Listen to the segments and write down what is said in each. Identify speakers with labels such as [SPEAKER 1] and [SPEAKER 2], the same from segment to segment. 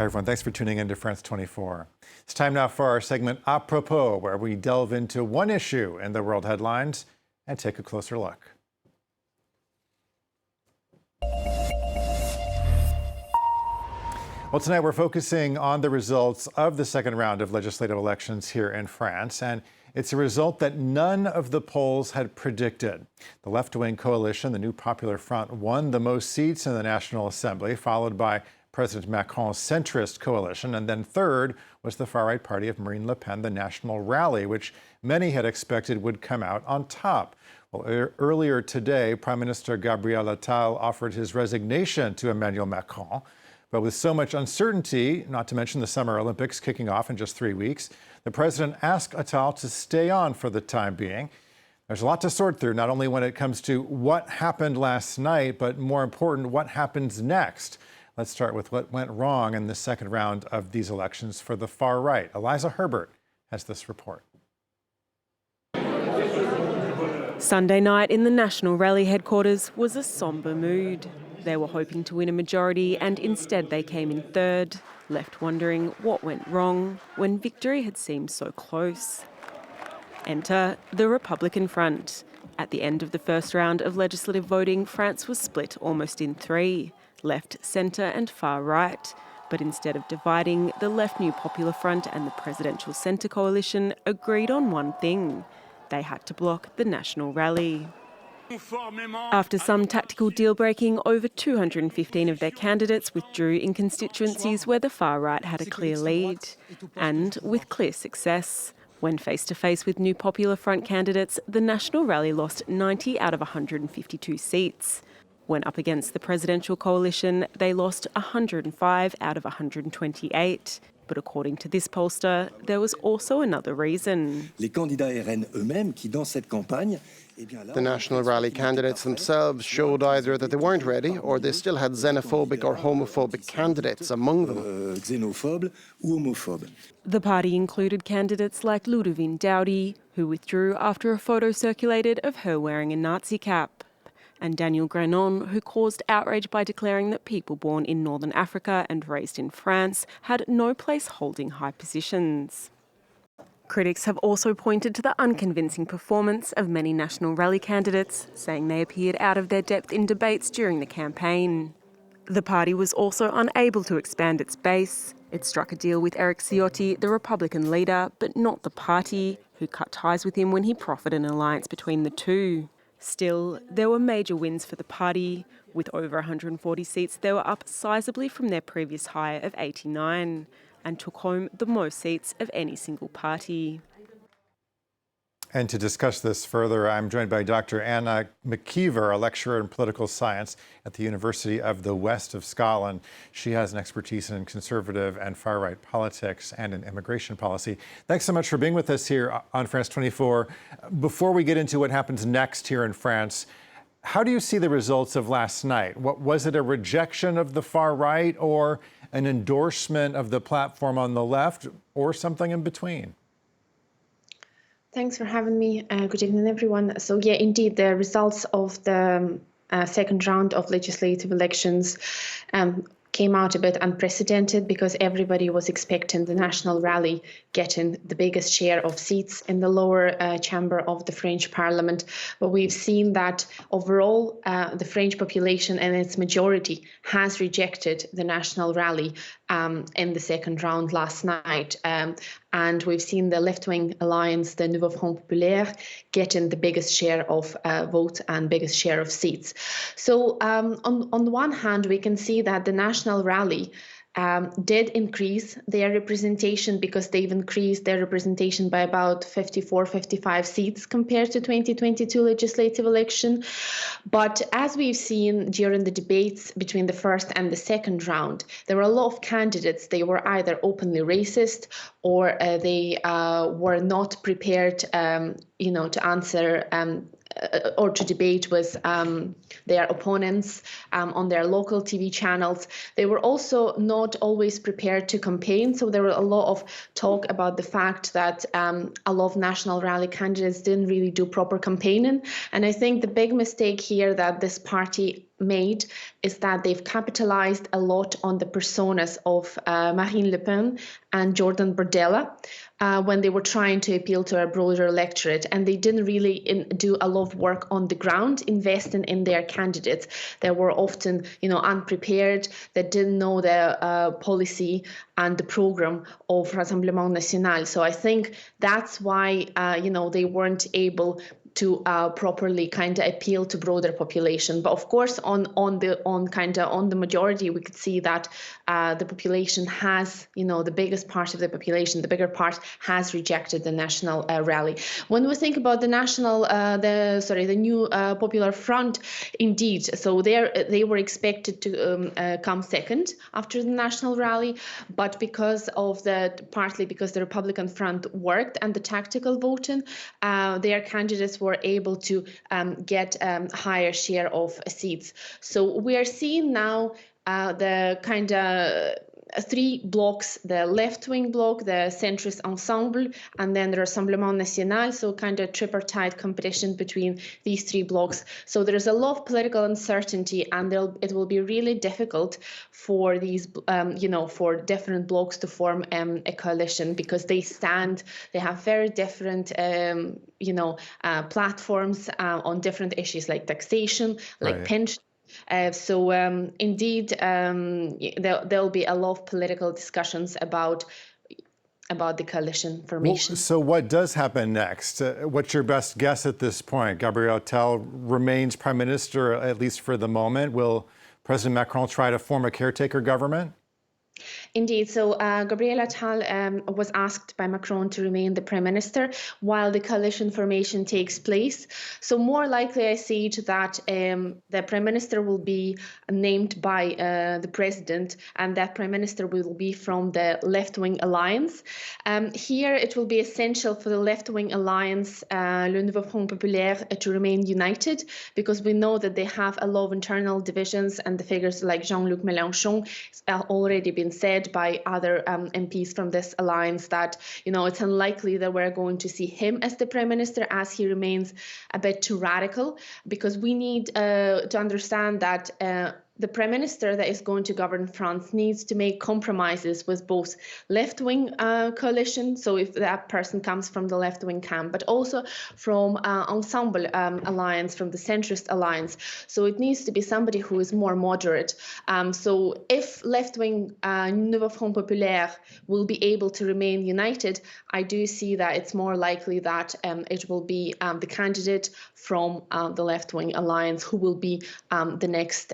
[SPEAKER 1] Hi, everyone. Thanks for tuning in to France 24. It's time now for our segment A Propos, where we delve into one issue in the world headlines and take a closer look. Well, tonight we're focusing on the results of the second round of legislative elections here in France, and it's a result that none of the polls had predicted. The left-wing coalition, the New Popular Front, won the most seats in the National Assembly, followed by President Macron's centrist coalition, and then third was the far-right party of Marine Le Pen, the National Rally, which many had expected would come out on top. Well, earlier today, Prime Minister Gabriel Attal offered his resignation to Emmanuel Macron. But with so much uncertainty, not to mention the Summer Olympics kicking off in just 3 weeks, the president asked Attal to stay on for the time being. There's a lot to sort through, not only when it comes to what happened last night, but more important, what happens next. Let's start with what went wrong in the second round of these elections for the far right. Eliza Herbert has this report.
[SPEAKER 2] Sunday night in the National Rally headquarters was a sombre mood. They were hoping to win a majority and instead they came in third, left wondering what went wrong when victory had seemed so close. Enter the Republican front. At the end of the first round of legislative voting, France was split almost in three, left, centre and far right. But instead of dividing, the left New Popular Front and the Presidential Centre coalition agreed on one thing. They had to block the National Rally. After some tactical deal-breaking, over 215 of their candidates withdrew in constituencies where the far right had a clear lead, and with clear success. When face-to-face with New Popular Front candidates, the National Rally lost 90 out of 152 seats. When up against the presidential coalition, they lost 105 out of 128. But according to this pollster, there was also another reason.
[SPEAKER 3] The National Rally candidates themselves showed either that they weren't ready or they still had xenophobic or homophobic candidates among them.
[SPEAKER 2] The party included candidates like Ludovine Doughty, who withdrew after a photo circulated of her wearing a Nazi cap, and Daniel Grenon, who caused outrage by declaring that people born in Northern Africa and raised in France had no place holding high positions. Critics have also pointed to the unconvincing performance of many National Rally candidates, saying they appeared out of their depth in debates during the campaign. The party was also unable to expand its base. It struck a deal with Eric Ciotti, the Republican leader, but not the party, who cut ties with him when he proffered an alliance between the two. Still, there were major wins for the party. With over 140 seats, they were up sizably from their previous high of 89 and took home the most seats of any single party.
[SPEAKER 1] And to discuss this further, I'm joined by Dr. Anna McKeever, a lecturer in political science at the University of the West of Scotland. She has an expertise in conservative and far-right politics and in immigration policy. Thanks so much for being with us here on France 24. Before we get into what happens next here in France, how do you see the results of last night? Was it a rejection of the far right or an endorsement of the platform on the left or something in between?
[SPEAKER 4] Thanks for having me. Good evening, everyone. So yeah, indeed, the results of the second round of legislative elections came out a bit unprecedented because everybody was expecting the National Rally getting the biggest share of seats in the lower chamber of the French Parliament. But we've seen that overall, the French population and its majority has rejected the National Rally in the second round last night. And we've seen the left-wing alliance, the Nouveau Front Populaire, getting the biggest share of votes and biggest share of seats. So on the one hand, we can see that the National Rally did increase their representation because they've increased their representation by about 54, 55 seats compared to 2022 legislative election. But as we've seen during the debates between the first and the second round, there were a lot of candidates. They were either openly racist or they were not prepared, to answer or to debate with their opponents on their local TV channels. They were also not always prepared to campaign. So there were a lot of talk about the fact that a lot of National Rally candidates didn't really do proper campaigning. And I think the big mistake here that this party made is that they've capitalized a lot on the personas of Marine Le Pen and Jordan Bardella when they were trying to appeal to a broader electorate, and they didn't really do a lot of work on the ground, investing in their candidates. They were often, unprepared. They didn't know the policy and the program of Rassemblement National. So I think that's why, they weren't able to properly kind of appeal to broader population. But of course, on the majority, we could see that the population has, the biggest part of the population, the bigger part has rejected the national rally. When we think about the the new Popular Front, indeed, so they were expected to come second after the national rally, but partly because the Republican Front worked and the tactical voting, their candidates were able to get higher share of seats. So we are seeing now the kind of three blocks: the left-wing bloc, the centrist ensemble, and then the Rassemblement National, so kind of tripartite competition between these three blocks. So there's a lot of political uncertainty, and it will be really difficult for these, for different blocks to form a coalition, because they have very different, platforms on different issues like taxation, like pension. Indeed, there'll be a lot of political discussions about the coalition formation.
[SPEAKER 1] Well, so what does happen next? What's your best guess at this point? Gabriel Attal remains prime minister, at least for the moment. Will President Macron try to form a caretaker government?
[SPEAKER 4] Indeed. So Gabriel Attal was asked by Macron to remain the prime minister while the coalition formation takes place. So more likely I see it that the prime minister will be named by the president, and that prime minister will be from the left-wing alliance. Here it will be essential for the left-wing alliance, Le Nouveau Front Populaire, to remain united, because we know that they have a lot of internal divisions, and the figures like Jean-Luc Mélenchon have already been said by other MPs from this alliance that, it's unlikely that we're going to see him as the prime minister, as he remains a bit too radical, because we need to understand that the prime minister that is going to govern France needs to make compromises with both left-wing coalition, so if that person comes from the left-wing camp, but also from Ensemble alliance, from the centrist alliance. So it needs to be somebody who is more moderate. So if left-wing Nouveau Front Populaire will be able to remain united, I do see that it's more likely that it will be the candidate from the left-wing alliance who will be the next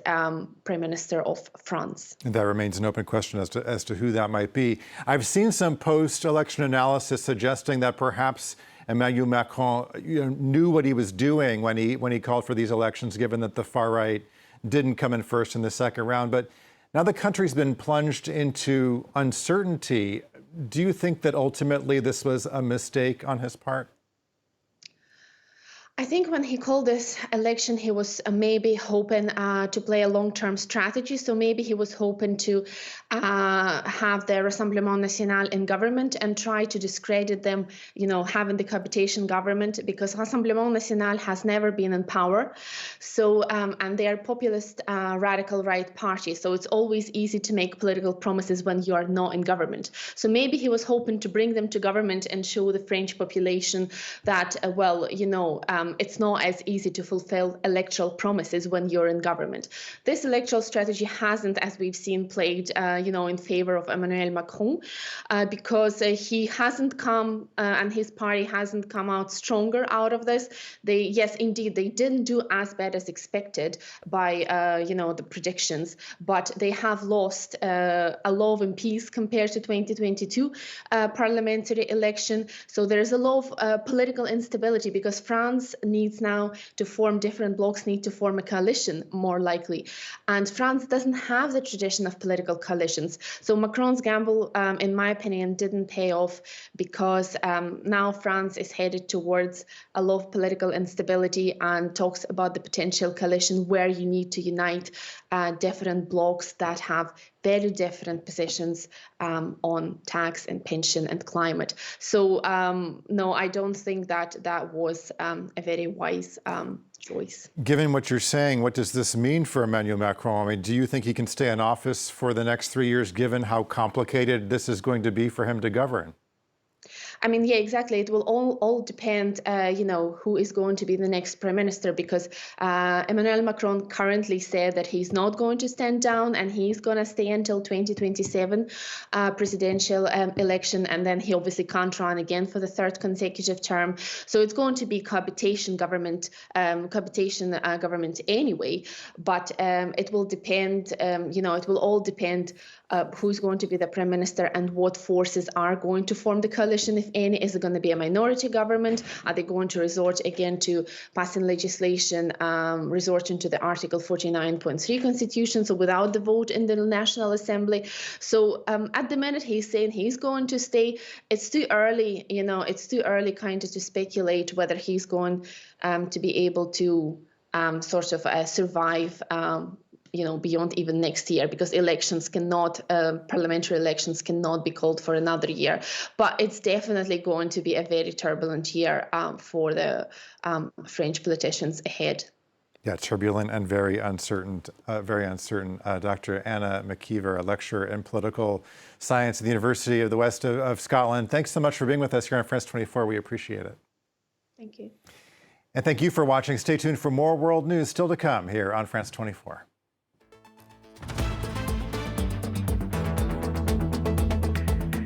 [SPEAKER 4] Prime Minister of France.
[SPEAKER 1] And that remains an open question as to who that might be. I've seen some post-election analysis suggesting that perhaps Emmanuel Macron knew what he was doing when he called for these elections, given that the far right didn't come in first in the second round. But now the country's been plunged into uncertainty. Do you think that ultimately this was a mistake on his part?
[SPEAKER 4] I think when he called this election, he was maybe hoping to play a long-term strategy. So maybe he was hoping to have the Rassemblement National in government and try to discredit them, having the cohabitation government, because Rassemblement National has never been in power. So, and they are populist, radical right party. So it's always easy to make political promises when you are not in government. So maybe he was hoping to bring them to government and show the French population that, it's not as easy to fulfill electoral promises when you're in government. This electoral strategy hasn't, as we've seen, played, in favor of Emmanuel Macron, because he hasn't come and his party hasn't come out stronger out of this. Yes, indeed, they didn't do as bad as expected by, the predictions, but they have lost a lot of MPs compared to 2022 parliamentary election. So there's a lot of political instability, because France needs now to form different blocs, need to form a coalition more likely. And France doesn't have the tradition of political coalitions. So Macron's gamble, in my opinion, didn't pay off, because now France is headed towards a lot of political instability and talks about the potential coalition where you need to unite different blocs that have very different positions on tax and pension and climate. So no, I don't think that that was a very wise choice.
[SPEAKER 1] Given what you're saying, what does this mean for Emmanuel Macron? I mean, do you think he can stay in office for the next 3 years, given how complicated this is going to be for him to govern?
[SPEAKER 4] I mean, yeah, exactly. It will all depend, who is going to be the next prime minister, because Emmanuel Macron currently said that he's not going to stand down and he's going to stay until 2027 presidential election, and then he obviously can't run again for the third consecutive term. So it's going to be cohabitation government anyway. But it will depend. It will all depend who's going to be the prime minister and what forces are going to form the coalition, if any. Is it going to be a minority government? Are they going to resort again to passing legislation, resorting to the Article 49.3 Constitution, so without the vote in the National Assembly? So at the minute, he's saying he's going to stay. It's too early, kind of to speculate whether he's going to be able to survive beyond even next year, because parliamentary elections cannot be called for another year. But it's definitely going to be a very turbulent year for the French politicians ahead.
[SPEAKER 1] Yeah, turbulent and very uncertain. Dr. Anna McKeever, a lecturer in political science at the University of the West of Scotland. Thanks so much for being with us here on France 24. We appreciate it.
[SPEAKER 4] Thank you.
[SPEAKER 1] And thank you for watching. Stay tuned for more world news still to come here on France 24.